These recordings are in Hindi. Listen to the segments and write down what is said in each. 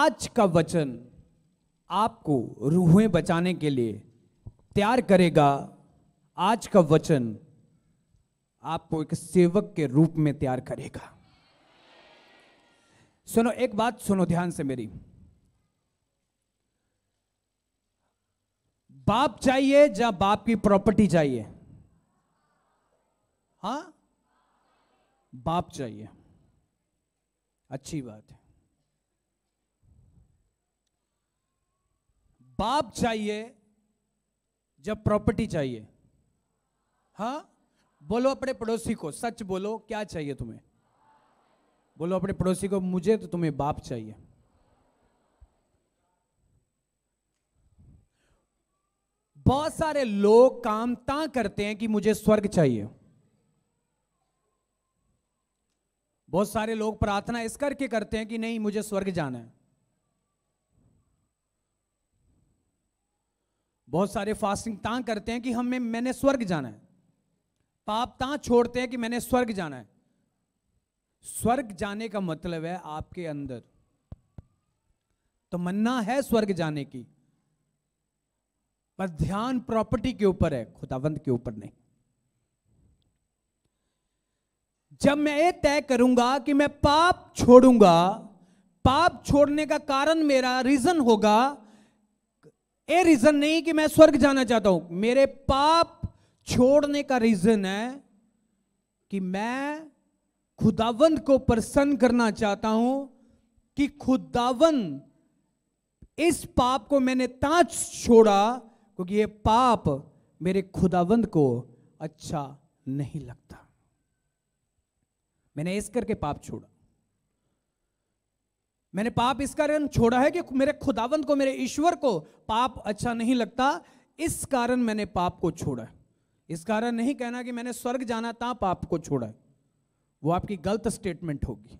आज का वचन आपको रूहें बचाने के लिए तैयार करेगा। आज का वचन आपको एक सेवक के रूप में तैयार करेगा। सुनो, एक बात सुनो ध्यान से मेरी। बाप चाहिए या बाप की प्रॉपर्टी चाहिए? हाँ, बाप चाहिए। अच्छी बात है। बाप चाहिए जब प्रॉपर्टी चाहिए। हाँ, बोलो अपने पड़ोसी को, सच बोलो, क्या चाहिए तुम्हें? बोलो अपने पड़ोसी को, मुझे तो तुम्हें बाप चाहिए। बहुत सारे लोग काम ता करते हैं कि मुझे स्वर्ग चाहिए। बहुत सारे लोग प्रार्थना इस करके करते हैं कि नहीं मुझे स्वर्ग जाना है। बहुत सारे फास्टिंग ता करते हैं कि मैंने स्वर्ग जाना है। पाप ता छोड़ते हैं कि मैंने स्वर्ग जाना है। स्वर्ग जाने का मतलब है आपके अंदर तमन्ना है स्वर्ग जाने की, पर ध्यान प्रॉपर्टी के ऊपर है, खुदावंद के ऊपर नहीं। जब मैं ये तय करूंगा कि मैं पाप छोड़ूंगा, पाप छोड़ने का कारण मेरा रीजन होगा, ये रीजन नहीं कि मैं स्वर्ग जाना चाहता हूं, मेरे पाप छोड़ने का रीजन है कि मैं खुदावंद को प्रसन्न करना चाहता हूं, कि खुदावंद इस पाप को मैंने ताज छोड़ा क्योंकि ये पाप मेरे खुदावंद को अच्छा नहीं लगता। मैंने इस करके पाप छोड़ा। मैंने पाप इस कारण छोड़ा है कि मेरे खुदावंद को, मेरे ईश्वर को पाप अच्छा नहीं लगता, इस कारण मैंने पाप को छोड़ा है। इस कारण नहीं कहना कि मैंने स्वर्ग जाना था पाप को छोड़ा है, वो आपकी गलत स्टेटमेंट होगी।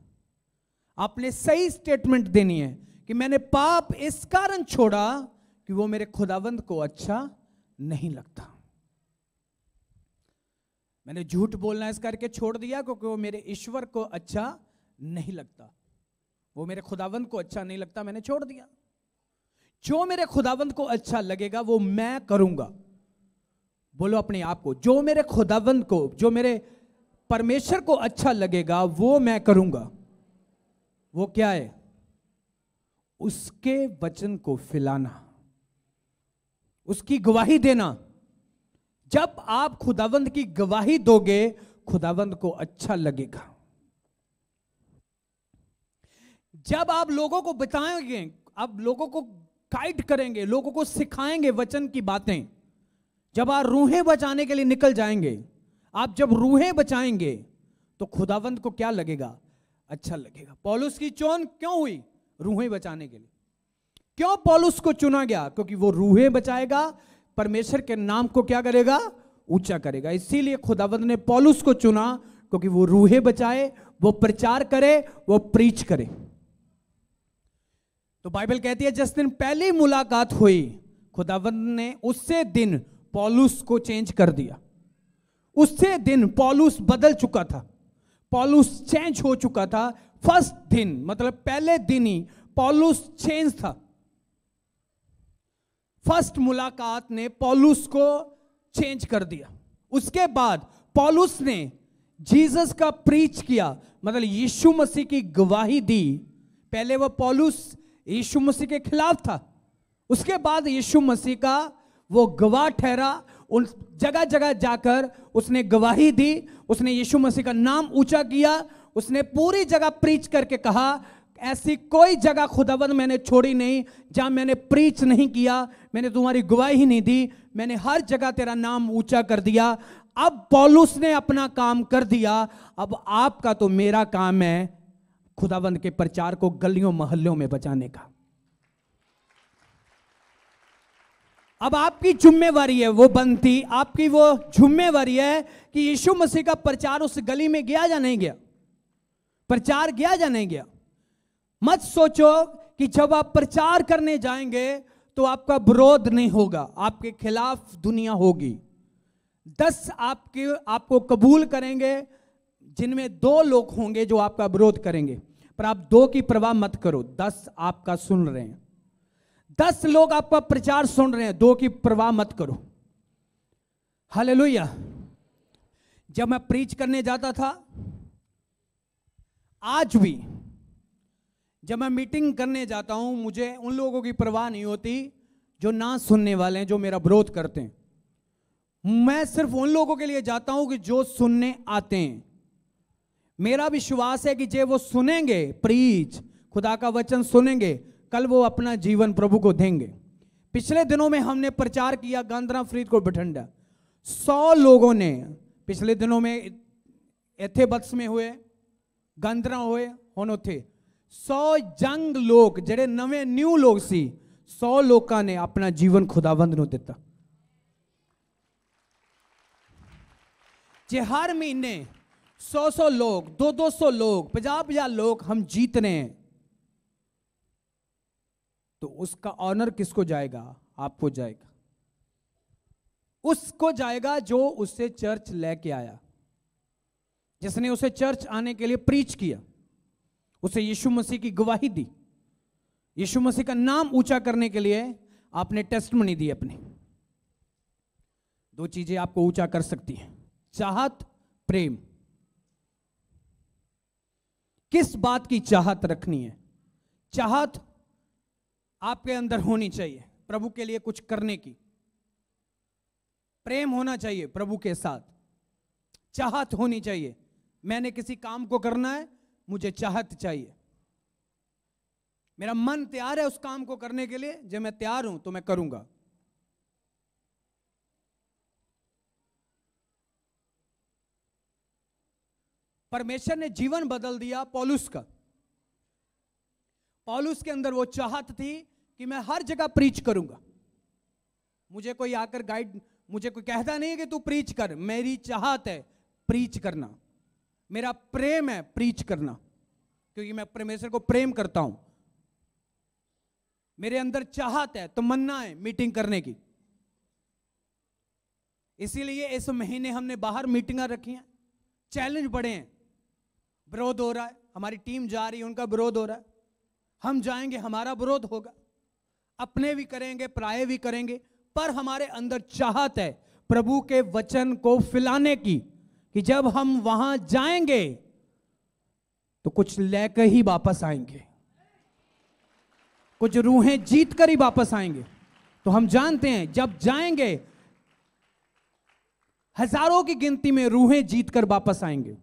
आपने सही स्टेटमेंट देनी है कि मैंने पाप इस कारण छोड़ा कि वो मेरे खुदावंद को अच्छा नहीं लगता। मैंने झूठ बोलना इस करके छोड़ दिया क्योंकि वो मेरे ईश्वर को अच्छा नहीं लगता, वो मेरे खुदावंद को अच्छा नहीं लगता, मैंने छोड़ दिया। जो मेरे खुदावंद को अच्छा लगेगा वो मैं करूंगा। बोलो अपने आप को, जो मेरे खुदावंद को, जो मेरे परमेश्वर को अच्छा लगेगा वो मैं करूंगा। वो क्या है? उसके वचन को फैलाना, उसकी गवाही देना। जब आप खुदावंद की गवाही दोगे, खुदावंद को अच्छा लगेगा। जब आप लोगों को बताएंगे, आप लोगों को गाइड करेंगे, लोगों को सिखाएंगे वचन की बातें, जब आप रूहें बचाने के लिए निकल जाएंगे, आप जब रूहें बचाएंगे तो खुदावंद को क्या लगेगा? अच्छा लगेगा। पौलुस की चोन क्यों हुई? रूहें बचाने के लिए। क्यों पौलुस को चुना गया? क्योंकि वो रूहें बचाएगा, परमेश्वर के नाम को क्या करेगा? ऊंचा करेगा। इसीलिए खुदावंद ने पौलुस को चुना, क्योंकि वो रूहें बचाए, वो प्रचार करे, वो प्रीच करे। तो बाइबल कहती है जिस दिन पहली मुलाकात हुई, खुदावंद ने उससे दिन पौलुस को चेंज कर दिया। उससे दिन पौलुस बदल चुका था, पौलुस चेंज हो चुका था। फर्स्ट दिन मतलब पहले दिन ही पौलुस चेंज था। फर्स्ट मुलाकात ने पौलुस को चेंज कर दिया। उसके बाद पौलुस ने जीसस का प्रीच किया, मतलब यीशु मसीह की गवाही दी। पहले वह पौलुस यीशु मसीह के खिलाफ था, उसके बाद यीशु मसीह का वो गवाह ठहरा। उन जगह जगह जाकर उसने गवाही दी, उसने यीशु मसीह का नाम ऊंचा किया। उसने पूरी जगह प्रीच करके कहा, ऐसी कोई जगह खुदावंद मैंने छोड़ी नहीं जहां मैंने प्रीच नहीं किया, मैंने तुम्हारी गवाही नहीं दी, मैंने हर जगह तेरा नाम ऊंचा कर दिया। अब पौलुस ने अपना काम कर दिया, अब आपका तो मेरा काम है खुदावंद के प्रचार को गलियों मोहल्लों में बचाने का। अब आपकी जिम्मेवारी है, वो बनती आपकी वो जिम्मेवारी है कि यीशु मसीह का प्रचार उस गली में गया या नहीं गया, प्रचार गया या नहीं गया। मत सोचो कि जब आप प्रचार करने जाएंगे तो आपका विरोध नहीं होगा, आपके खिलाफ दुनिया होगी। 10 आपको कबूल करेंगे, जिनमें 2 लोग होंगे जो आपका विरोध करेंगे। पर आप 2 की परवाह मत करो, 10 आपका सुन रहे हैं, 10 लोग आपका प्रचार सुन रहे हैं, 2 की परवाह मत करो। हालेलुया। जब मैं प्रीच करने जाता था, आज भी जब मैं मीटिंग करने जाता हूं, मुझे उन लोगों की परवाह नहीं होती जो ना सुनने वाले हैं, जो मेरा विरोध करते हैं। मैं सिर्फ उन लोगों के लिए जाता हूं कि जो सुनने आते हैं। मेरा विश्वास है कि जो वो सुनेंगे, प्रीच खुदा का वचन सुनेंगे, कल वो अपना जीवन प्रभु को देंगे। पिछले दिनों में हमने प्रचार किया गांधरा फरीदकोट बठिंडा, 100 लोगों ने पिछले दिनों में इथे बत्स में हुए, गांधरा हुए, होनो थे 100 जंग लोग जेड़े नवे न्यू लोग सी, 100 लोगों ने अपना जीवन खुदावंद नूं दिता। जे हर महीने 100 लोग, 200 लोग, 50 लोग हम जीतने हैं, तो उसका ऑनर किसको जाएगा? आपको जाएगा। उसको जाएगा जो उससे चर्च लेके आया, जिसने उसे चर्च आने के लिए प्रीच किया, उसे यीशु मसीह की गवाही दी, यीशु मसीह का नाम ऊंचा करने के लिए आपने टेस्टमनी दी अपनी। 2 चीजें आपको ऊंचा कर सकती हैं, चाहत, प्रेम। किस बात की चाहत रखनी है? चाहत आपके अंदर होनी चाहिए प्रभु के लिए कुछ करने की। प्रेम होना चाहिए प्रभु के साथ, चाहत होनी चाहिए। मैंने किसी काम को करना है, मुझे चाहत चाहिए, मेरा मन तैयार है उस काम को करने के लिए, जब मैं तैयार हूं तो मैं करूंगा। परमेश्वर ने जीवन बदल दिया पौलुस का। पौलुस के अंदर वो चाहत थी कि मैं हर जगह प्रीच करूंगा। मुझे कोई आकर गाइड, मुझे कोई कहता नहीं कि तू प्रीच कर, मेरी चाहत है प्रीच करना, मेरा प्रेम है प्रीच करना, क्योंकि मैं परमेश्वर को प्रेम करता हूं। मेरे अंदर चाहत है, तमन्ना है मीटिंग करने की। इसीलिए इस महीने हमने बाहर मीटिंगां रखी हैं। चैलेंज बड़े हैं, विरोध हो रहा है, हमारी टीम जा रही है, उनका विरोध हो रहा है, हम जाएंगे, हमारा विरोध होगा, अपने भी करेंगे, पराये भी करेंगे, पर हमारे अंदर चाहत है प्रभु के वचन को फैलाने की, कि जब हम वहां जाएंगे तो कुछ लेकर ही वापस आएंगे, कुछ रूहें जीत कर ही वापस आएंगे। तो हम जानते हैं जब जाएंगे हजारों की गिनती में रूहें जीत कर वापस आएंगे।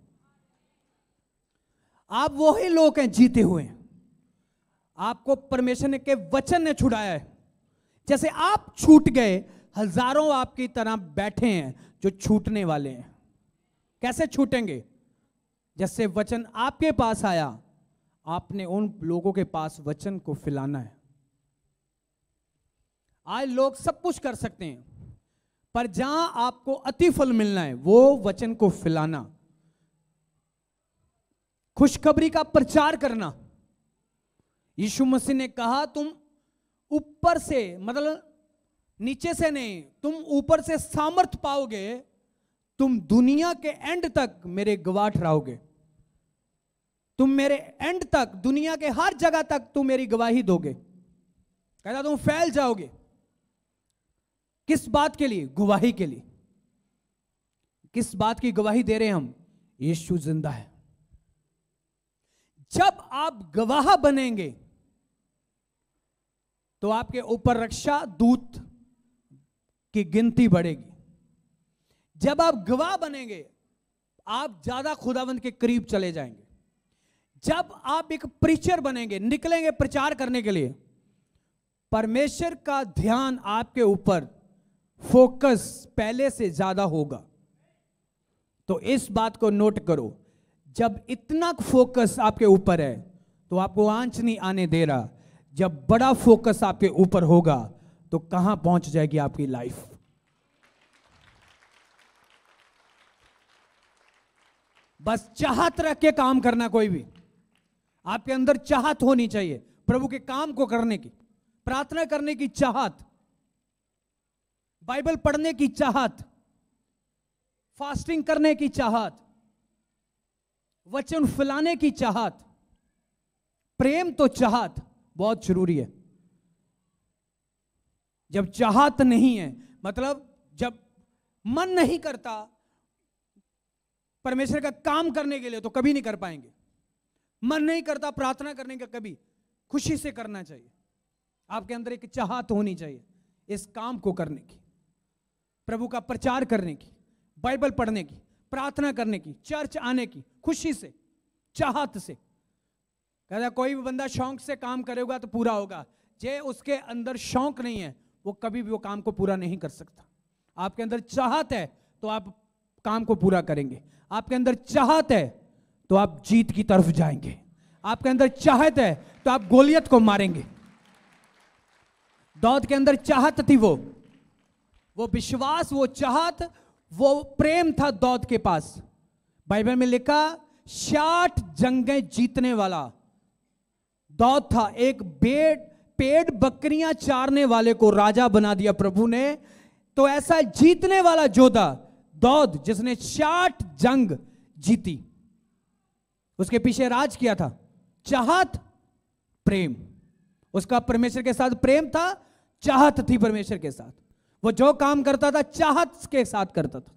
आप वही लोग हैं जीते हुए, आपको परमेश्वर ने के वचन ने छुड़ाया है। जैसे आप छूट गए, हजारों आपकी तरह बैठे हैं जो छूटने वाले हैं। कैसे छूटेंगे? जैसे वचन आपके पास आया, आपने उन लोगों के पास वचन को फैलाना है। आज लोग सब कुछ कर सकते हैं, पर जहां आपको अति फल मिलना है वो वचन को फैलाना, खुशखबरी का प्रचार करना। यीशु मसीह ने कहा तुम ऊपर से, मतलब नीचे से नहीं, तुम ऊपर से सामर्थ पाओगे, तुम दुनिया के एंड तक मेरे गवाह ठहरोगे। तुम मेरे एंड तक, दुनिया के हर जगह तक तुम मेरी गवाही दोगे। कहता तुम फैल जाओगे। किस बात के लिए? गवाही के लिए। किस बात की गवाही दे रहे हैं हम? यीशु जिंदा है। जब आप गवाह बनेंगे तो आपके ऊपर रक्षा दूत की गिनती बढ़ेगी। जब आप गवाह बनेंगे आप ज्यादा खुदावंद के करीब चले जाएंगे। जब आप एक प्रीचर बनेंगे, निकलेंगे प्रचार करने के लिए, परमेश्वर का ध्यान आपके ऊपर, फोकस पहले से ज्यादा होगा। तो इस बात को नोट करो, जब इतना फोकस आपके ऊपर है तो आपको आंच नहीं आने दे रहा। जब बड़ा फोकस आपके ऊपर होगा तो कहां पहुंच जाएगी आपकी लाइफ। बस चाहत रख के काम करना। कोई भी आपके अंदर चाहत होनी चाहिए प्रभु के काम को करने की, प्रार्थना करने की चाहत, बाइबल पढ़ने की चाहत, फास्टिंग करने की चाहत, वचन फैलाने की चाहत। प्रेम तो चाहत बहुत जरूरी है। जब चाहत नहीं है, मतलब जब मन नहीं करता परमेश्वर का काम करने के लिए, तो कभी नहीं कर पाएंगे। मन नहीं करता प्रार्थना करने का, कभी खुशी से करना चाहिए। आपके अंदर एक चाहत होनी चाहिए इस काम को करने की, प्रभु का प्रचार करने की, बाइबल पढ़ने की, प्रार्थना करने की, चर्च आने की, खुशी से, चाहत से। कहता कोई भी बंदा शौक से काम करेगा तो पूरा होगा। जे उसके अंदर शौक नहीं है, वो कभी भी वो काम को पूरा नहीं कर सकता। आपके अंदर चाहत है तो आप काम को पूरा करेंगे। आपके अंदर चाहत है तो आप जीत की तरफ जाएंगे। आपके अंदर चाहत है तो आप गोलियत को मारेंगे। दाऊद के अंदर चाहत थी, वो विश्वास, वो चाहत, वो प्रेम था दाऊद के पास। बाइबल में लिखा 60 जंगें जीतने वाला दाऊद था। एक पेड़ बकरियां चारने वाले को राजा बना दिया प्रभु ने। तो ऐसा जीतने वाला योद्धा दाऊद, जिसने 60 जंग जीती, उसके पीछे राज किया था चाहत, प्रेम। उसका परमेश्वर के साथ प्रेम था, चाहत थी परमेश्वर के साथ। वो जो काम करता था चाहत के साथ करता था।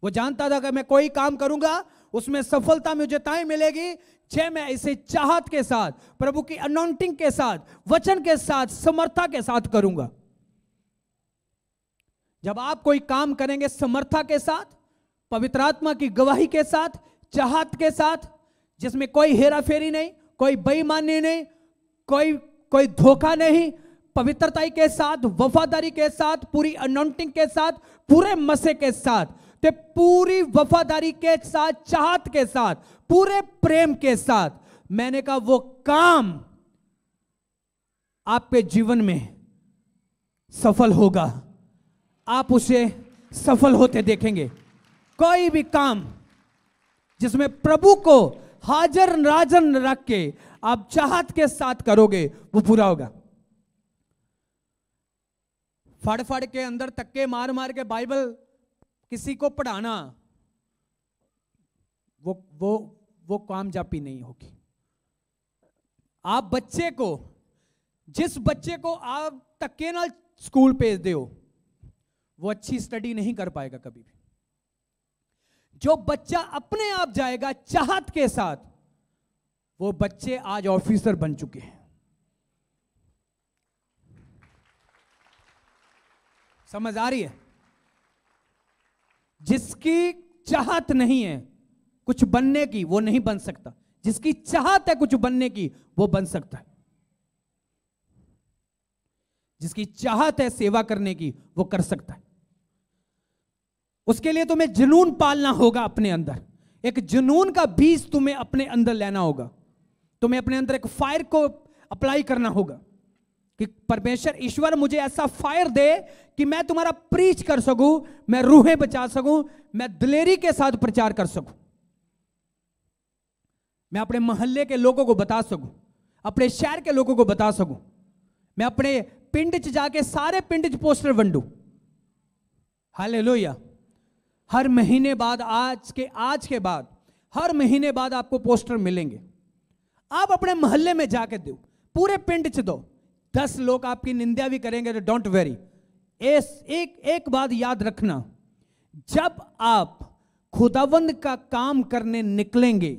वो जानता था कि मैं कोई काम करूंगा उसमें सफलता मुझे ताई मिलेगी जब मैं इसे चाहत के साथ, प्रभु की अनॉइंटिंग के साथ, वचन के साथ, समर्था के साथ करूंगा। जब आप कोई काम करेंगे समर्था के साथ, पवित्र आत्मा की गवाही के साथ, चाहत के साथ, जिसमें कोई हेराफेरी नहीं, कोई बेईमानी नहीं, कोई धोखा नहीं, पवित्रता के साथ, वफादारी के साथ, पूरी अनॉइंटिंग के साथ, पूरे मसे के साथ, तो पूरी वफादारी के साथ, चाहत के साथ, पूरे प्रेम के साथ, मैंने कहा वो काम आपके जीवन में सफल होगा। आप उसे सफल होते देखेंगे। कोई भी काम जिसमें प्रभु को हाजिर नाजर रख के आप चाहत के साथ करोगे, वो पूरा होगा। फड़ फड़ के अंदर तक्के मार मार के बाइबल किसी को पढ़ाना, वो कामयाबी नहीं होगी। आप बच्चे को, जिस बच्चे को आप तक्के नाल स्कूल भेज दे हो, वो अच्छी स्टडी नहीं कर पाएगा कभी भी। जो बच्चा अपने आप जाएगा चाहत के साथ, वो बच्चे आज ऑफिसर बन चुके हैं। समझ आ रही है? जिसकी चाहत नहीं है कुछ बनने की, वो नहीं बन सकता। जिसकी चाहत है कुछ बनने की, वो बन सकता है। जिसकी चाहत है सेवा करने की, वो कर सकता है। उसके लिए तुम्हें जुनून पालना होगा अपने अंदर। एक जुनून का बीज तुम्हें अपने अंदर लेना होगा। तुम्हें अपने अंदर एक फायर को अप्लाई करना होगा कि परमेश्वर ईश्वर मुझे ऐसा फायर दे कि मैं तुम्हारा प्रीच कर सकूं, मैं रूहें बचा सकूं, मैं दिलेरी के साथ प्रचार कर सकूं, मैं अपने मोहल्ले के लोगों को बता सकूं, अपने शहर के लोगों को बता सकूं, मैं अपने पिंड च जाके सारे पिंड च पोस्टर वंडू। हालेलुया। हर महीने बाद, आज के बाद हर महीने बाद आपको पोस्टर मिलेंगे। आप अपने मोहल्ले में जाके दो, पूरे पिंड च दो। 10 लोग आपकी निंदा भी करेंगे तो डोंट वेरी। एक बात याद रखना, जब आप खुदावंद का काम करने निकलेंगे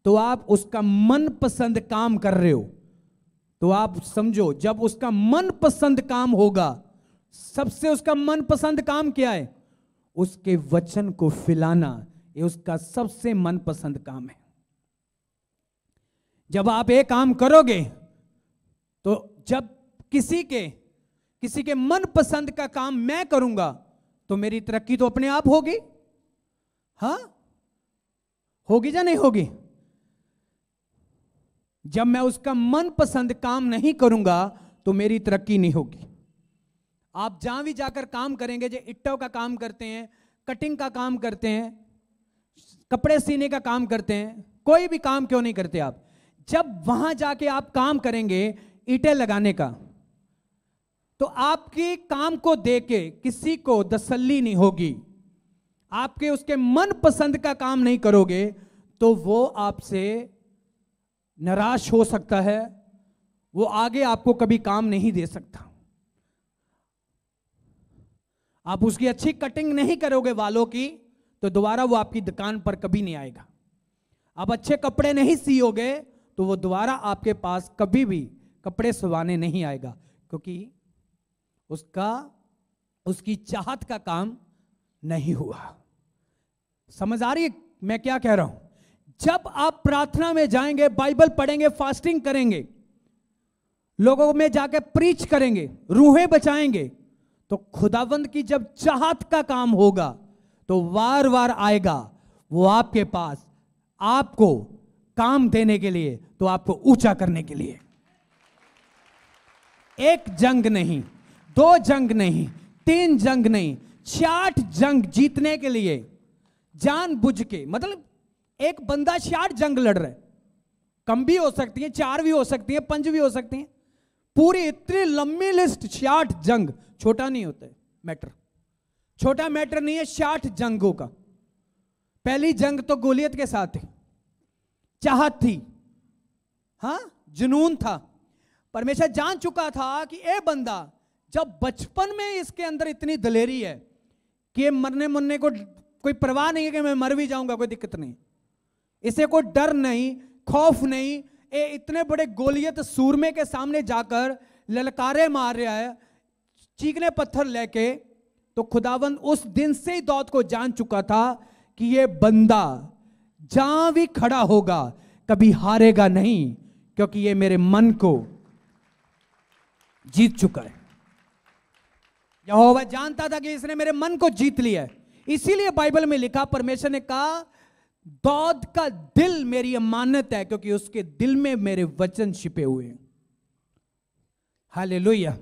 तो आप उसका मनपसंद काम कर रहे हो। तो आप समझो, जब उसका मनपसंद काम होगा, सबसे उसका मनपसंद काम क्या है? उसके वचन को फैलाना। ये उसका सबसे मनपसंद काम है। जब आप ये काम करोगे तो जब किसी के मनपसंद का काम मैं करूंगा तो मेरी तरक्की तो अपने आप होगी। हाँ, होगी या नहीं होगी? जब मैं उसका मनपसंद काम नहीं करूंगा तो मेरी तरक्की नहीं होगी। आप जहां भी जाकर काम करेंगे, जो इट्टों का काम करते हैं, कटिंग का काम करते हैं, कपड़े सीने का काम करते हैं, कोई भी काम क्यों नहीं करते आप, जब वहां जाके आप काम करेंगे ईंटें लगाने का, तो आपके काम को देके किसी को तसल्ली नहीं होगी। आपके उसके मनपसंद का काम नहीं करोगे तो वो आपसे निराश हो सकता है, वो आगे आपको कभी काम नहीं दे सकता। आप उसकी अच्छी कटिंग नहीं करोगे वालों की, तो दोबारा वो आपकी दुकान पर कभी नहीं आएगा। आप अच्छे कपड़े नहीं सियोगे तो वो दोबारा आपके पास कभी भी कपड़े सिलवाने नहीं आएगा, क्योंकि उसकी चाहत का काम नहीं हुआ। समझ आ रही है मैं क्या कह रहा हूं? जब आप प्रार्थना में जाएंगे, बाइबल पढ़ेंगे, फास्टिंग करेंगे, लोगों में जाके प्रीच करेंगे, रूहें बचाएंगे, तो खुदावंद की जब चाहत का काम होगा तो वार वार आएगा वो आपके पास, आपको काम देने के लिए, तो आपको ऊंचा करने के लिए। एक जंग नहीं, 2 जंग नहीं, 3 जंग नहीं, 60 जंग जीतने के लिए जानबूझ के, मतलब एक बंदा 60 जंग लड़ रहा है, कम भी हो सकती है, 4 भी हो सकती है, 5 भी हो सकती है, पूरी इतनी लंबी लिस्ट, 60 जंग। छोटा नहीं होता है मैटर, छोटा मैटर नहीं है 60 जंगों का। पहली जंग तो गोलियत के साथ थी, चाहत थी, हां, जुनून था। परमेश्वर जान चुका था कि ये बंदा, जब बचपन में इसके अंदर इतनी दलेरी है कि मरने मुरने को कोई परवाह नहीं है कि मैं मर भी जाऊंगा, कोई दिक्कत नहीं, इसे कोई डर नहीं, खौफ नहीं, ये इतने बड़े गोलियत सूरमे के सामने जाकर ललकारे मार रहा है, चीखने पत्थर लेके, तो खुदावंद उस दिन से ही दाऊद को जान चुका था कि ये बंदा जहां भी खड़ा होगा कभी हारेगा नहीं, क्योंकि ये मेरे मन को जीत चुका है। यहोवा जानता था कि इसने मेरे मन को जीत लिया है। इसीलिए बाइबल में लिखा, परमेश्वर ने कहा दाऊद का दिल मेरी अमानत है, क्योंकि उसके दिल में मेरे वचन छिपे हुए हैं। हालेलुया।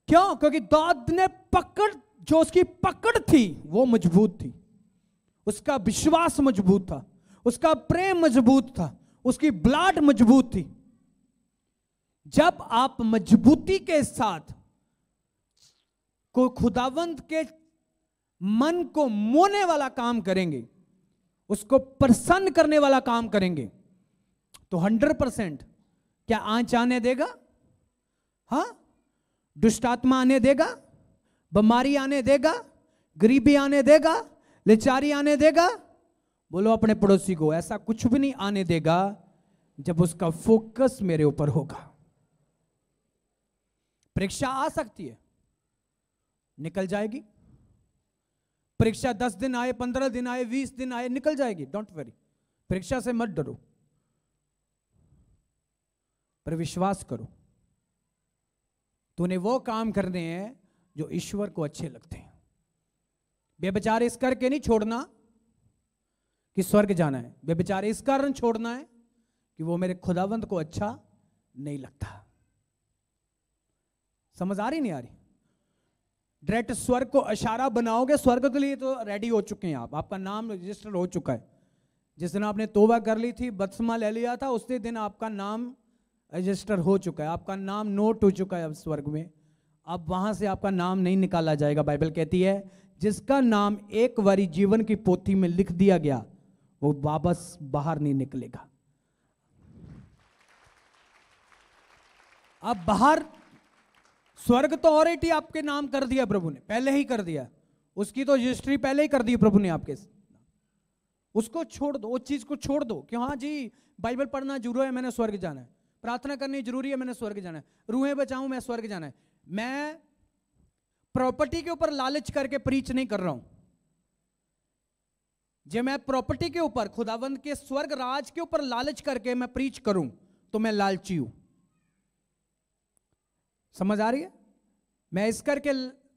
क्यों? क्योंकि दाऊद ने पकड़, जो उसकी पकड़ थी वो मजबूत थी, उसका विश्वास मजबूत था, उसका प्रेम मजबूत था, उसकी ब्लड मजबूत थी। जब आप मजबूती के साथ को खुदावंत के मन को मोहने वाला काम करेंगे, उसको प्रसन्न करने वाला काम करेंगे, तो 100% क्या आंच आने देगा? हाँ, दुष्ट आत्मा आने देगा, बीमारी आने देगा, गरीबी आने देगा, लाचारी आने देगा? बोलो अपने पड़ोसी को, ऐसा कुछ भी नहीं आने देगा जब उसका फोकस मेरे ऊपर होगा। परीक्षा आ सकती है, निकल जाएगी। परीक्षा 10 दिन आए, 15 दिन आए, 20 दिन आए, निकल जाएगी। डोंट वरी, परीक्षा से मत डरो, पर विश्वास करो। तूने वो काम करने हैं जो ईश्वर को अच्छे लगते हैं। बेविचार इस करके नहीं छोड़ना कि स्वर्ग जाना है, बेविचार इस कारण छोड़ना है कि वो मेरे खुदावंत को अच्छा नहीं लगता। समझ आ रही नहीं आ रही? डायरेक्ट स्वर्ग को इशारा बनाओगे, स्वर्ग के लिए तो रेडी हो चुके हैं आप, आपका नाम रजिस्टर हो चुका है। जिस दिन आपने तौबा कर ली थी, बपतिस्मा ले लिया था, उसी दिन आपका नाम रजिस्टर हो चुका है, आपका नाम नोट हो चुका है अब स्वर्ग में। अब वहां से आपका नाम नहीं निकाला जाएगा। बाइबल कहती है जिसका नाम एक बारी जीवन की पोथी में लिख दिया गया वो वापस बाहर नहीं निकलेगा। अब बाहर स्वर्ग तो ऑलरेडी आपके नाम कर दिया प्रभु ने, पहले ही कर दिया, उसकी तो रजिस्ट्री पहले ही कर दी प्रभु ने आपके। उसको छोड़ दो, उस चीज को छोड़ दो कि हाँ जी बाइबल पढ़ना जरूरी है, मैंने स्वर्ग जाना है, प्रार्थना करनी जरूरी है, मैंने स्वर्ग जाना है, रूहें बचाऊं, मैं स्वर्ग जाना है। मैं प्रॉपर्टी के ऊपर लालच करके प्रीच नहीं कर रहा हूं। जब मैं प्रॉपर्टी के ऊपर, खुदावंद के स्वर्ग राज के ऊपर लालच करके मैं प्रीच करूं तो मैं लालची हूं। समझ आ रही है? मैं इस करके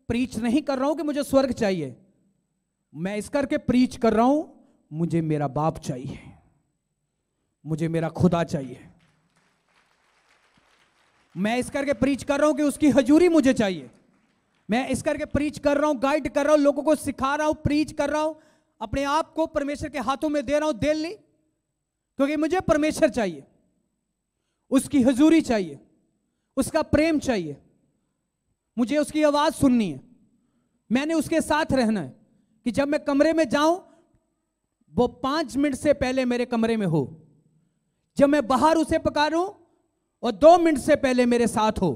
प्रीच नहीं कर रहा हूं कि मुझे स्वर्ग चाहिए, मैं इस करके प्रीच कर रहा हूं मुझे मेरा बाप चाहिए, मुझे मेरा खुदा चाहिए। मैं इस करके प्रीच कर रहा हूं कि उसकी हजूरी मुझे चाहिए। मैं इस करके प्रीच कर रहा हूं, गाइड कर रहा हूं, लोगों को सिखा रहा हूं, प्रीच कर रहा हूं, अपने आप को परमेश्वर के हाथों में दे रहा हूं डेली, क्योंकि मुझे परमेश्वर चाहिए, उसकी हजूरी चाहिए, उसका प्रेम चाहिए, मुझे उसकी आवाज सुननी है, मैंने उसके साथ रहना है कि जब मैं कमरे में जाऊं वो 5 मिनट से पहले मेरे कमरे में हो, जब मैं बाहर उसे पुकारूं और 2 मिनट से पहले मेरे साथ हो,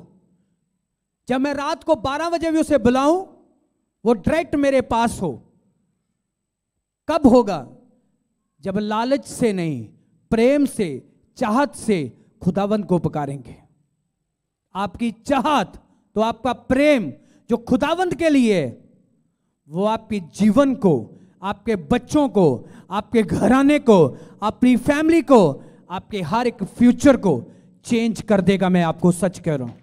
जब मैं रात को 12 बजे भी उसे बुलाऊं वो डायरेक्ट मेरे पास हो। कब होगा? जब लालच से नहीं, प्रेम से, चाहत से खुदावंद को पुकारेंगे। आपकी चाहत तो आपका प्रेम जो खुदावंद के लिए है, वो आपके जीवन को, आपके बच्चों को, आपके घराने को, अपनी फैमिली को, आपके हर एक फ्यूचर को चेंज कर देगा। मैं आपको सच कह रहा हूं।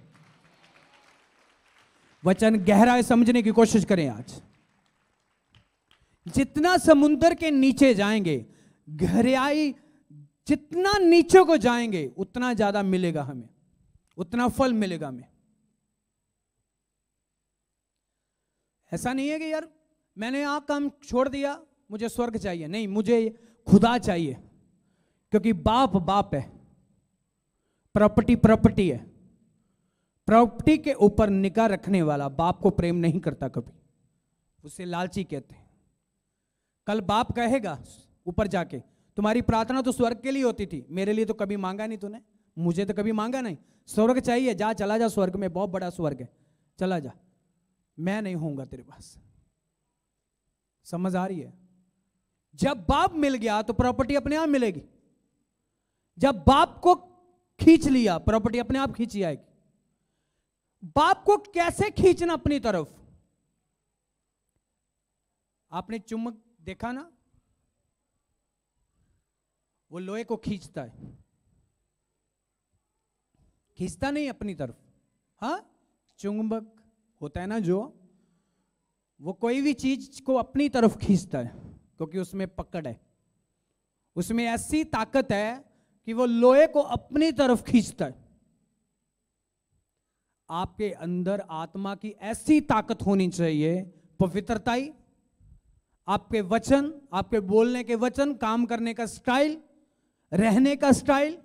वचन गहराई समझने की कोशिश करें आज। जितना समुद्र के नीचे जाएंगे, गहराई जितना नीचे को जाएंगे, उतना ज्यादा मिलेगा हमें, उतना फल मिलेगा हमें। ऐसा नहीं है कि यार मैंने यहां काम छोड़ दिया, मुझे स्वर्ग चाहिए। नहीं, मुझे खुदा चाहिए, क्योंकि बाप बाप है, प्रॉपर्टी प्रॉपर्टी है। प्रॉपर्टी के ऊपर निगाह रखने वाला बाप को प्रेम नहीं करता कभी, उसे लालची कहते हैं। कल बाप कहेगा ऊपर जाके, तुम्हारी प्रार्थना तो स्वर्ग के लिए होती थी, मेरे लिए तो कभी मांगा नहीं तूने, मुझे तो कभी मांगा नहीं, स्वर्ग चाहिए, जा चला जा स्वर्ग में, बहुत बड़ा स्वर्ग है, चला जा, मैं नहीं होऊंगा तेरे पास। समझ आ रही है? जब बाप मिल गया तो प्रॉपर्टी अपने आप मिलेगी। जब बाप को खींच लिया, प्रॉपर्टी अपने आप खींची आएगी। बाप को कैसे खींचना अपनी तरफ? आपने चुम्बक देखा ना, वो लोहे को खींचता है, खींचता नहीं अपनी तरफ। हाँ, चुंबक होता है ना जो, वो कोई भी चीज को अपनी तरफ खींचता है, क्योंकि उसमें पकड़ है, उसमें ऐसी ताकत है कि वो लोहे को अपनी तरफ खींचता है। आपके अंदर आत्मा की ऐसी ताकत होनी चाहिए, पवित्रताई, आपके वचन, आपके बोलने के वचन, काम करने का स्टाइल, रहने का स्टाइल,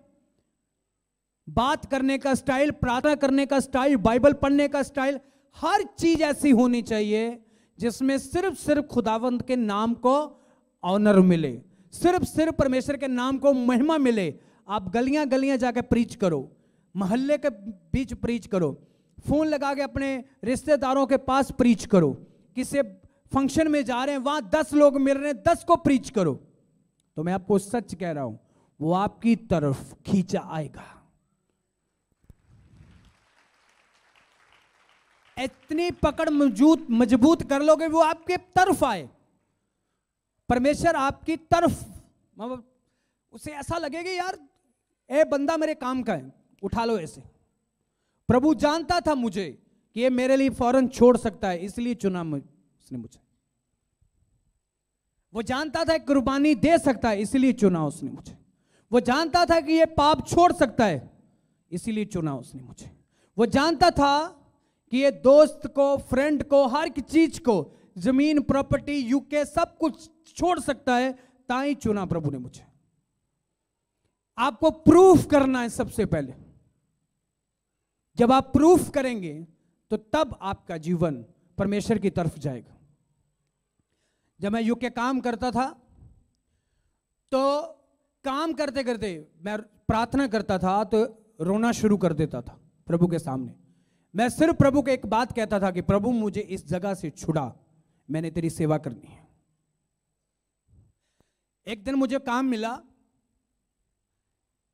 बात करने का स्टाइल, प्रार्थना करने का स्टाइल, बाइबल पढ़ने का स्टाइल, हर चीज ऐसी होनी चाहिए जिसमें सिर्फ खुदावंद के नाम को ऑनर मिले, सिर्फ परमेश्वर के नाम को महिमा मिले। आप गलियां गलियां जाकर प्रीच करो, मोहल्ले के बीच प्रीच करो, फोन लगा के अपने रिश्तेदारों के पास प्रीच करो, किसी फंक्शन में जा रहे हैं वहां 10 लोग मिल रहे हैं, 10 को प्रीच करो। तो मैं आपको सच कह रहा हूं, वो आपकी तरफ खींचा आएगा। इतनी पकड़ मजबूत कर लोगे, वो आपके तरफ आए, परमेश्वर आपकी तरफ, मतलब उसे ऐसा लगेगा यार ए बंदा मेरे काम का है, उठा लो ऐसे। प्रभु जानता था मुझे कि ये मेरे लिए फौरन छोड़ सकता है, इसलिए चुना उसने मुझे। वो जानता था कुर्बानी दे सकता है, इसलिए चुना उसने मुझे। वो जानता था कि ये पाप छोड़ सकता है, इसीलिए चुना उसने मुझे। वो जानता था कि ये दोस्त को, फ्रेंड को, हर एक चीज को, जमीन, प्रॉपर्टी, यूके, सब कुछ छोड़ सकता है, ताई चुना प्रभु ने मुझे। आपको प्रूफ करना है सबसे पहले। जब आप प्रूफ करेंगे तो तब आपका जीवन परमेश्वर की तरफ जाएगा। जब मैं यूके काम करता था तो काम करते करते मैं प्रार्थना करता था तो रोना शुरू कर देता था प्रभु के सामने। मैं सिर्फ प्रभु को एक बात कहता था कि प्रभु मुझे इस जगह से छुड़ा, मैंने तेरी सेवा करनी है। एक दिन मुझे काम मिला,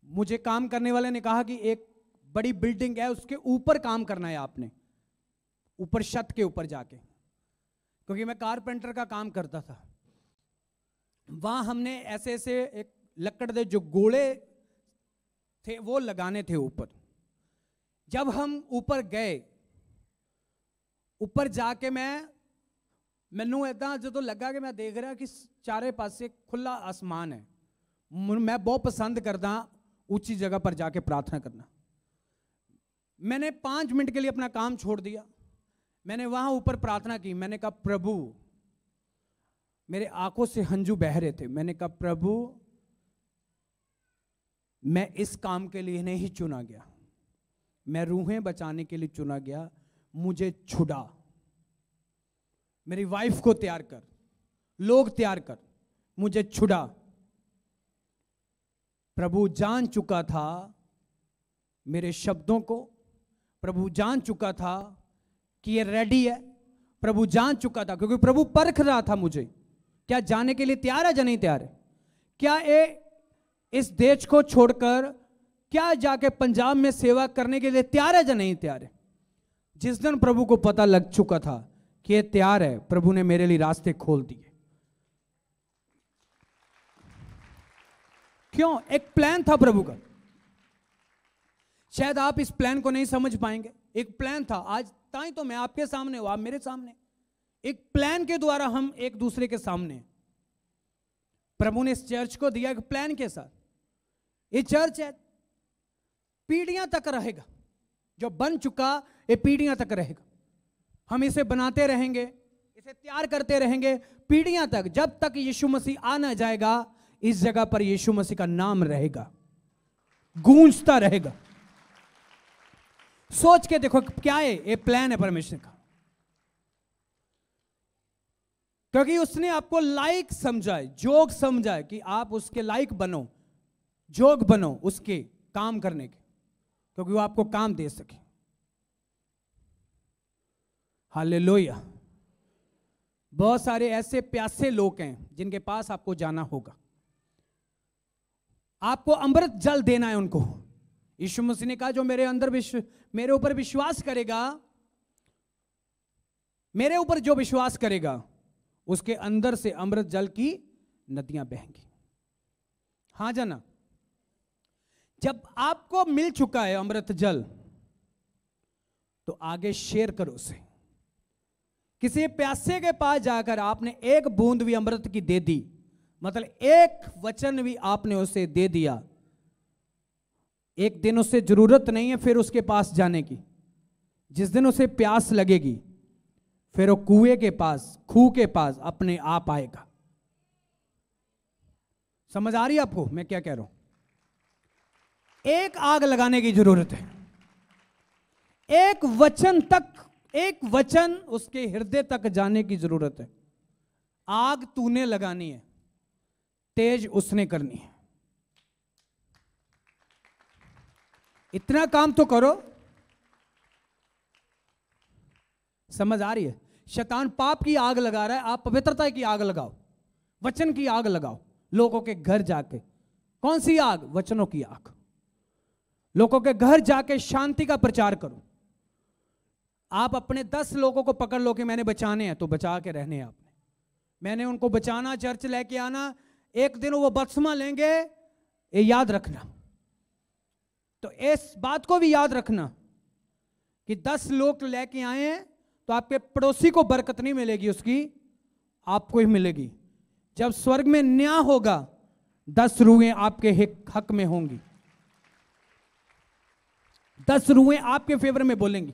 मुझे काम करने वाले ने कहा कि एक बड़ी बिल्डिंग है, उसके ऊपर काम करना है आपने, ऊपर छत के ऊपर जाके, क्योंकि मैं कारपेंटर का काम करता था। वहां हमने ऐसे ऐसे एक लकड़ दे जो गोले थे वो लगाने थे ऊपर। जब हम ऊपर गए, ऊपर जाके मैनू ऐसा जो लगा कि मैं देख रहा कि चारे पासे खुला आसमान है। मैं बहुत पसंद करता ऊंची जगह पर जाके प्रार्थना करना। मैंने 5 मिनट के लिए अपना काम छोड़ दिया, मैंने वहां ऊपर प्रार्थना की। मैंने कहा प्रभु, मेरे आंखों से हंजू बह रहे थे। मैंने कहा प्रभु, मैं इस काम के लिए नहीं चुना गया, मैं रूहें बचाने के लिए चुना गया। मुझे छुड़ा, मेरी वाइफ को तैयार कर, लोग तैयार कर, मुझे छुड़ा। प्रभु जान चुका था मेरे शब्दों को, प्रभु जान चुका था कि ये रेडी है, प्रभु जान चुका था, क्योंकि प्रभु परख रहा था मुझे, क्या जाने के लिए तैयार है या नहीं तैयार है, क्या ये इस देश को छोड़कर क्या जाके पंजाब में सेवा करने के लिए तैयार है या नहीं तैयार है। जिस दिन प्रभु को पता लग चुका था कि ये तैयार है, प्रभु ने मेरे लिए रास्ते खोल दिए। क्यों? एक प्लान था प्रभु का। शायद आप इस प्लान को नहीं समझ पाएंगे। एक प्लान था, आज ताई तो मैं आपके सामने हूं, आप मेरे सामने। एक प्लान के द्वारा हम एक दूसरे के सामने। प्रभु ने इस चर्च को दिया एक प्लान के साथ। ये चर्च है, पीढ़ियां तक रहेगा, जो बन चुका ये पीढ़ियां तक रहेगा। हम इसे बनाते रहेंगे, इसे तैयार करते रहेंगे पीढ़ियां तक, जब तक यीशु मसीह आ ना जाएगा। इस जगह पर यीशु मसीह का नाम रहेगा, गूंजता रहेगा। सोच के देखो क्या है ये प्लान है परमेश्वर का, क्योंकि उसने आपको लायक समझा है, जोग समझा है कि आप उसके लायक बनो, जोग बनो उसके काम करने के, क्योंकि वो आपको काम दे सके। हालेलुया। बहुत सारे ऐसे प्यासे लोग हैं जिनके पास आपको जाना होगा, आपको अमृत जल देना है उनको। यीशु मसीह ने कहा जो मेरे ऊपर विश्वास करेगा, मेरे ऊपर जो विश्वास करेगा उसके अंदर से अमृत जल की नदियां बहेंगी। हाँ जाना, जब आपको मिल चुका है अमृत जल तो आगे शेयर करो उसे। किसी प्यासे के पास जाकर आपने एक बूंद भी अमृत की दे दी, मतलब एक वचन भी आपने उसे दे दिया, एक दिन उससे जरूरत नहीं है फिर उसके पास जाने की। जिस दिन उसे प्यास लगेगी फिर वो कुएं के पास, खूह के पास अपने आप आएगा। समझ आ रही है आपको मैं क्या कह रहा हूं? एक आग लगाने की जरूरत है, एक वचन तक, एक वचन उसके हृदय तक जाने की जरूरत है। आग तूने लगानी है, तेज उसने करनी है। इतना काम तो करो। समझ आ रही है? शैतान पाप की आग लगा रहा है, आप पवित्रता की आग लगाओ, वचन की आग लगाओ। लोगों के घर जाके, कौन सी आग? वचनों की आग। लोगों के घर जाके शांति का प्रचार करो। आप अपने 10 लोगों को पकड़ लो कि मैंने बचाने हैं, तो बचा के रहने हैं आपने। मैंने उनको बचाना, चर्च लेके आना, एक दिन वो बपतिस्मा लेंगे, ये याद रखना। तो इस बात को भी याद रखना कि 10 लोग लेके आए हैं तो आपके पड़ोसी को बरकत नहीं मिलेगी, उसकी आपको ही मिलेगी। जब स्वर्ग में न्याय होगा 10 रूहें आपके हक में होंगी, 10 रूहें आपके फेवर में बोलेंगी।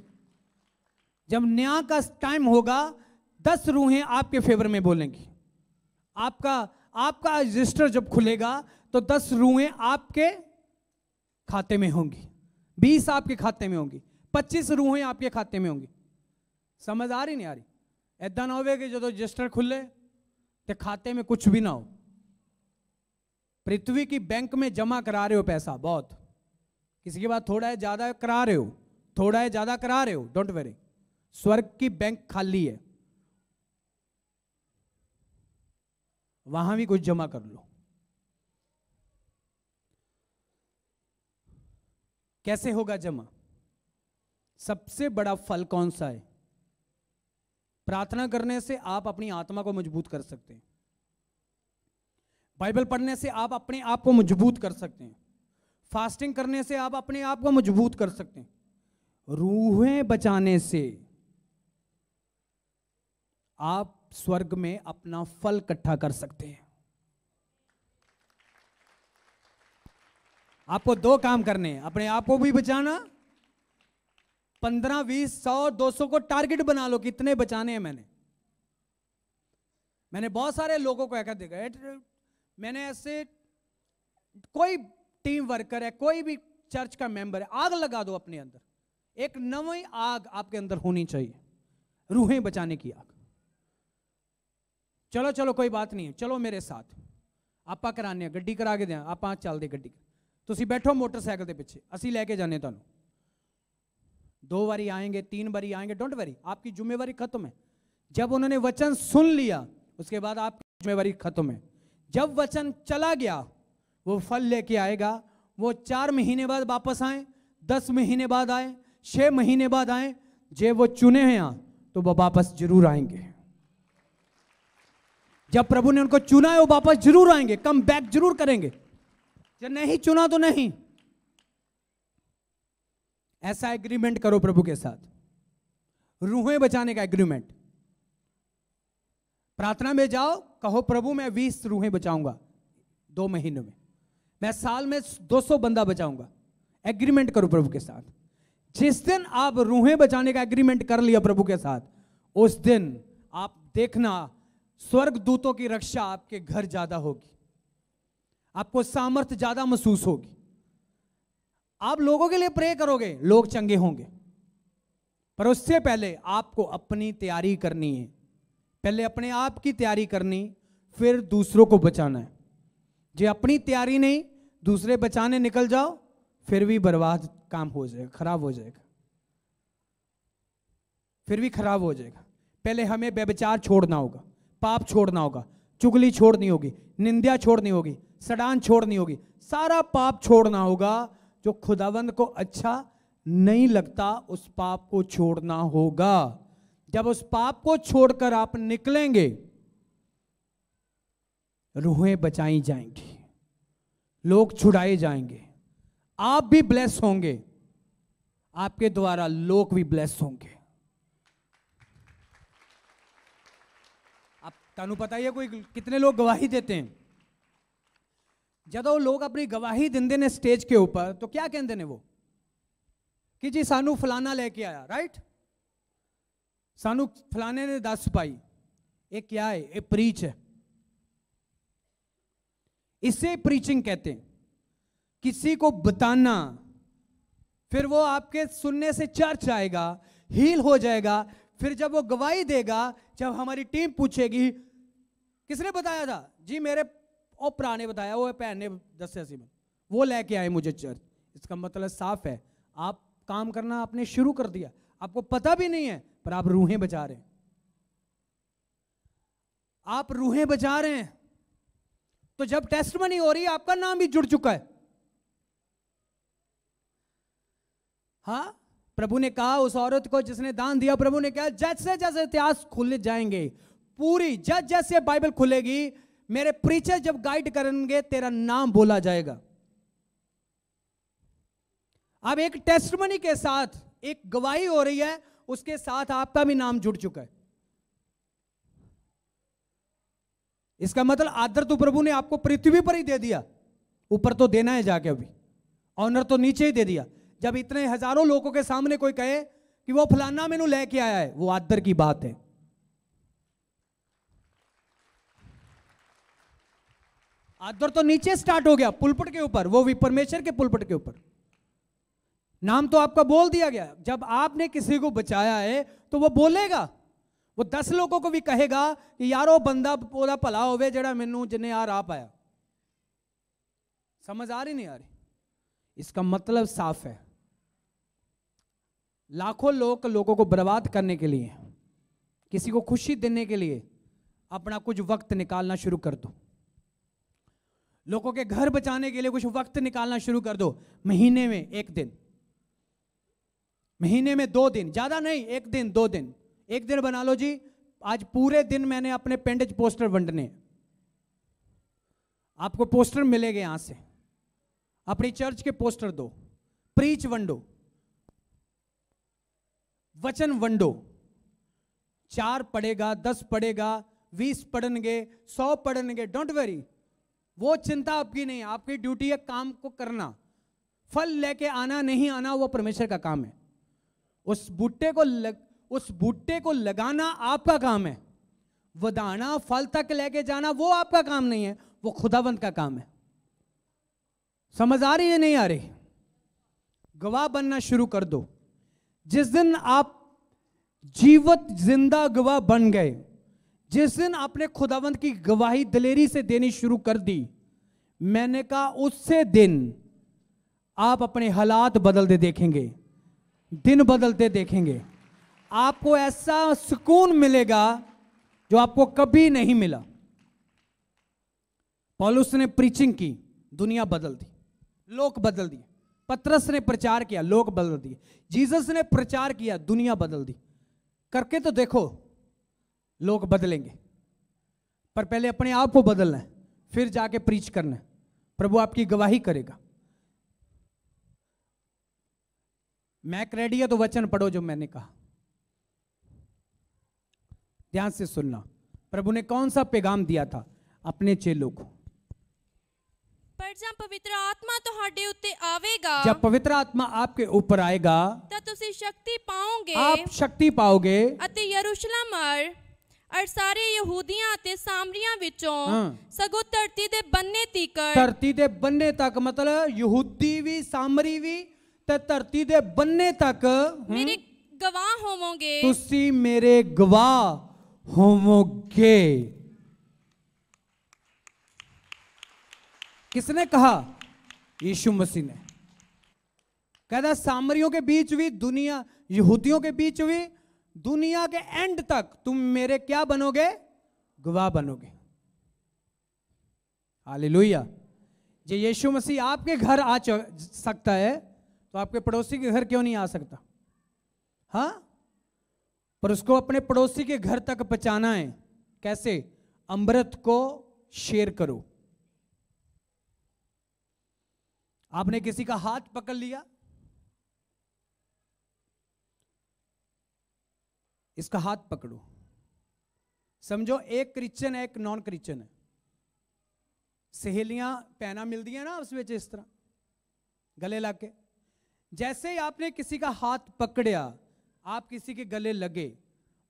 जब न्याय का टाइम होगा 10 रूहें आपके फेवर में बोलेंगी। आपका रजिस्टर जब खुलेगा तो 10 रूहें आपके खाते में होंगी, 20 आपके खाते में होंगी, 25 रूहें आपके खाते में होंगी। समझ आ रही नहीं आ रही? ऐदा ना होवे कि जो रजिस्टर खुले तो खाते में कुछ भी ना हो। पृथ्वी की बैंक में जमा करा रहे हो पैसा बहुत, किसी के बाद थोड़ा है ज्यादा करा रहे हो, थोड़ा है ज्यादा करा रहे हो, डोंट वरी। स्वर्ग की बैंक खाली है, वहां भी कुछ जमा कर लो। कैसे होगा जमा? सबसे बड़ा फल कौन सा है? प्रार्थना करने से आप अपनी आत्मा को मजबूत कर सकते हैं। बाइबल पढ़ने से आप अपने आप को मजबूत कर सकते हैं। फास्टिंग करने से आप अपने आप को मजबूत कर सकते हैं। रूहें बचाने से आप स्वर्ग में अपना फल इकट्ठा कर सकते हैं। आपको 2 काम करने हैं, अपने आप को भी बचाना, 15, 20, 100, 200 को टारगेट बना लो, कितने बचाने हैं। मैंने बहुत सारे लोगों को ऐसा देखा। मैंने ऐसे, कोई टीम वर्कर है, कोई भी चर्च का मेंबर है, आग लगा दो अपने अंदर। एक नई आग आपके अंदर होनी चाहिए, रूहें बचाने की आग। चलो चलो कोई बात नहीं है, चलो मेरे साथ, आपा कराने गड्डी करा के दें, आप चल दे गड्डी। ਤੁਸੀਂ बैठो मोटरसाइकिल के पीछे, ਅਸੀਂ ਲੈ ਕੇ ਜਾਣੇ ਤੁਹਾਨੂੰ। 2 बारी आएंगे, 3 बारी आएंगे, डोंट वरी, आपकी जिम्मेवारी खत्म है। जब उन्होंने वचन सुन लिया उसके बाद आपकी जिम्मेवारी खत्म है। जब वचन चला गया वो फल लेके आएगा। वो 4 महीने बाद वापस आए, 10 महीने बाद आए, 6 महीने बाद आए, जे वो चुने हैं यहाँ तो वो वापस जरूर आएंगे। जब प्रभु ने उनको चुना है वो वापस जरूर आएंगे, कम बैक जरूर करेंगे। जब नहीं चुना तो नहीं। ऐसा एग्रीमेंट करो प्रभु के साथ, रूहें बचाने का एग्रीमेंट। प्रार्थना में जाओ, कहो प्रभु मैं 20 रूहें बचाऊंगा 2 महीनों में, मैं साल में 200 बंदा बचाऊंगा। एग्रीमेंट करो प्रभु के साथ। जिस दिन आप रूहें बचाने का एग्रीमेंट कर लिया प्रभु के साथ, उस दिन आप देखना स्वर्ग दूतों की रक्षा आपके घर ज्यादा होगी, आपको सामर्थ्य ज्यादा महसूस होगी। आप लोगों के लिए प्रे करोगे, लोग चंगे होंगे, पर उससे पहले आपको अपनी तैयारी करनी है। पहले अपने आप की तैयारी करनी, फिर दूसरों को बचाना है। जो अपनी तैयारी नहीं, दूसरे बचाने निकल जाओ, फिर भी बर्बाद काम हो जाएगा, खराब हो जाएगा, फिर भी खराब हो जाएगा। पहले हमें व्यभिचार छोड़ना होगा, पाप छोड़ना होगा, चुगली छोड़नी होगी, निंदा छोड़नी होगी, सड़ान छोड़नी होगी, सारा पाप छोड़ना होगा। जो खुदावंद को अच्छा नहीं लगता उस पाप को छोड़ना होगा। जब उस पाप को छोड़कर आप निकलेंगे, रूहें बचाई जाएंगी, लोग छुड़ाए जाएंगे, आप भी ब्लेस होंगे, आपके द्वारा लोग भी ब्लेस होंगे। आप तानू पता ही है कोई कितने लोग गवाही देते हैं। जब लोग अपनी गवाही देंदे ने स्टेज के ऊपर, तो क्या कहते ने वो कि जी सानू फलाना लेके आया, राइट, सानू फलाने ने 10 पाई। ये क्या है? ये प्रीच है, इसे प्रीचिंग कहते हैं। किसी को बताना, फिर वो आपके सुनने से चर्च आएगा, हील हो जाएगा। फिर जब वो गवाही देगा, जब हमारी टीम पूछेगी किसने बताया था, जी मेरे ओ भरा ने बताया, वो भैन ने दस्या सी, वो लेके आए मुझे चर्च। इसका मतलब साफ है, आप काम करना आपने शुरू कर दिया, आपको पता भी नहीं है, पर आप रूहें बचा रहे हैं। आप रूहें बचा रहे हैं, तो जब टेस्टमनी हो रही है, आपका नाम भी जुड़ चुका है। हाँ, प्रभु ने कहा उस औरत को जिसने दान दिया, प्रभु ने कहा जैसे जैसे इतिहास खुले जाएंगे, पूरी जैसे बाइबल खुलेगी, मेरे प्रीचर जब गाइड करेंगे, तेरा नाम बोला जाएगा। अब एक टेस्टमनी के साथ एक गवाही हो रही है, उसके साथ आपका भी नाम जुड़ चुका है। इसका मतलब आदर तो प्रभु ने आपको पृथ्वी पर ही दे दिया, ऊपर तो देना है जाके, अभी ऑनर तो नीचे ही दे दिया। जब इतने हजारों लोगों के सामने कोई कहे कि वो फलाना मेनू लेके आया है, वो आदर की बात है। आदर तो नीचे स्टार्ट हो गया, पुलपट के ऊपर, वो भी परमेश्वर के पुलपट के ऊपर। नाम तो आपका बोल दिया गया। जब आपने किसी को बचाया है तो वो बोलेगा, वो 10 लोगों को भी कहेगा कि यार वो बंदा ओदा भला होवे जेड़ा मैनू जिन्हें आ राह पाया। समझ आ रही नहीं आ रही? इसका मतलब साफ है, लाखों लोगों को बर्बाद करने के लिए, किसी को खुशी देने के लिए अपना कुछ वक्त निकालना शुरू कर दो। लोगों के घर बचाने के लिए कुछ वक्त निकालना शुरू कर दो। महीने में 1 दिन, महीने में 2 दिन, ज्यादा नहीं, 1 दिन 2 दिन, 1 दिन बना लो जी। आज पूरे दिन मैंने अपने पिंड च पोस्टर वंडने, आपको पोस्टर मिलेंगे यहां से, अपनी चर्च के पोस्टर दो, प्रीच वंडो, वचन वंडो। 4 पढ़ेगा, 10 पढ़ेगा, 20 पढ़ेंगे, 100 पढ़ेंगे, डोंट वरी, वो चिंता आपकी नहीं। आपकी ड्यूटी है काम को करना, फल लेके आना नहीं आना वो परमेश्वर का काम है। उस बूटे को लगाना आपका काम है, वधाना फल तक लेके जाना वो आपका काम नहीं है, वो खुदावंत का काम है। समझ आ रही है नहीं आ रही? गवाह बनना शुरू कर दो। जिस दिन आप जीवत जिंदा गवाह बन गए, जिस दिन आपने खुदावंत की गवाही दिलेरी से देनी शुरू कर दी, मैंने कहा उससे दिन आप अपने हालात बदलते देखेंगे, दिन बदलते देखेंगे। आपको ऐसा सुकून मिलेगा जो आपको कभी नहीं मिला। पौलुस ने प्रीचिंग की, दुनिया बदल दी, लोग बदल दिए। पतरस ने प्रचार किया, लोग बदल दिए। जीसस ने प्रचार किया, दुनिया बदल दी। करके तो देखो, लोग बदलेंगे। पर पहले अपने आप को बदलना है, फिर जाके प्रीच करना है। प्रभु आपकी गवाही करेगा। मैक रेडी है तो वचन पढ़ो जो मैंने कहा, ध्यान से सुनना। प्रभु ने कौन सा पैगाम दिया था अपने चेलों को? पर जब पवित्र आत्मा ਤੁਹਾਡੇ ਉੱਤੇ ਆਵੇਗਾ, जब पवित्र आत्मा आपके ऊपर आएगा ਤਾਂ ਤੁਸੀਂ ਸ਼ਕਤੀ ਪਾਓਗੇ, आप शक्ति पाओगे ਅਤੇ यरूशलेम और सारे यहूदियां ਅਤੇ ਸਾਮਰੀਆਂ ਵਿੱਚੋਂ ਸਗੋਂ ਧਰਤੀ ਦੇ ਬੰਨੇ ਤੀਕਰ, धरती दे बन्ने तक, मतलब यहूदी भी सामरी भी ते धरती दे बन्ने तक ਮੇਰੇ ਗਵਾਹ ਹੋਵੋਗੇ। तुसी मेरे गवाह होवोगे। किसने कहा? यीशु मसीह ने। कहता सामरियों के बीच भी, दुनिया यहूदियों के बीच भी, दुनिया के एंड तक तुम मेरे क्या बनोगे? गवाह बनोगे। हालेलुया। जे यीशु मसीह आपके घर आ सकता है तो आपके पड़ोसी के घर क्यों नहीं आ सकता? हाँ, पर उसको अपने पड़ोसी के घर तक पहुंचाना है। कैसे? अमृत को शेयर करो। आपने किसी का हाथ पकड़ लिया, इसका हाथ पकड़ो। समझो एक क्रिश्चियन है, एक नॉन क्रिश्चियन है। सहेलियां पहना मिलती है ना उसमें, इस तरह गले लग के। जैसे ही आपने किसी का हाथ पकड़ा, आप किसी के गले लगे,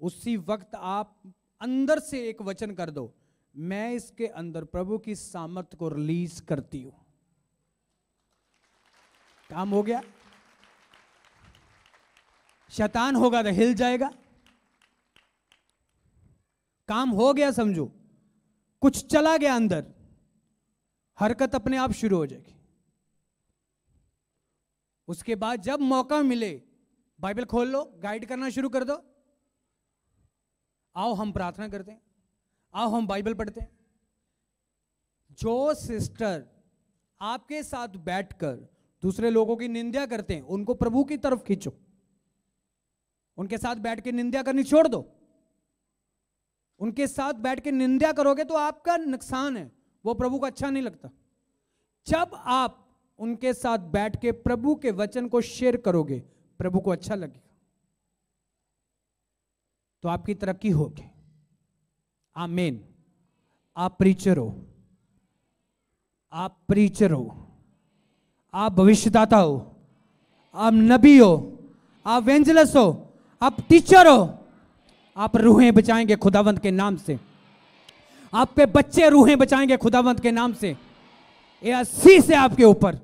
उसी वक्त आप अंदर से एक वचन कर दो, मैं इसके अंदर प्रभु की सामर्थ को रिलीज करती हूं। काम हो गया। शैतान होगा तो हिल जाएगा। काम हो गया, समझो। कुछ चला गया अंदर, हरकत अपने आप शुरू हो जाएगी। उसके बाद जब मौका मिले, बाइबल खोल लो, गाइड करना शुरू कर दो। आओ हम प्रार्थना करते हैं, आओ हम बाइबल पढ़ते हैं। जो सिस्टर आपके साथ बैठकर दूसरे लोगों की निंदा करते हैं, उनको प्रभु की तरफ खींचो। उनके साथ बैठ के निंदा करनी छोड़ दो। उनके साथ बैठ के निंदा करोगे तो आपका नुकसान है, वो प्रभु को अच्छा नहीं लगता। जब आप उनके साथ बैठ के प्रभु के वचन को शेयर करोगे, प्रभु को अच्छा लगेगा, तो आपकी तरक्की होगी। आमीन। आप प्रीचर हो, आप प्रीचर हो, आप भविष्यदाता हो, आप नबी हो, आप एवेंजलिस्ट हो, आप टीचर हो। आप रूहें बचाएंगे खुदावंत के नाम से। आपके बच्चे रूहें बचाएंगे खुदावंत के नाम से। ये आशीष है आपके ऊपर।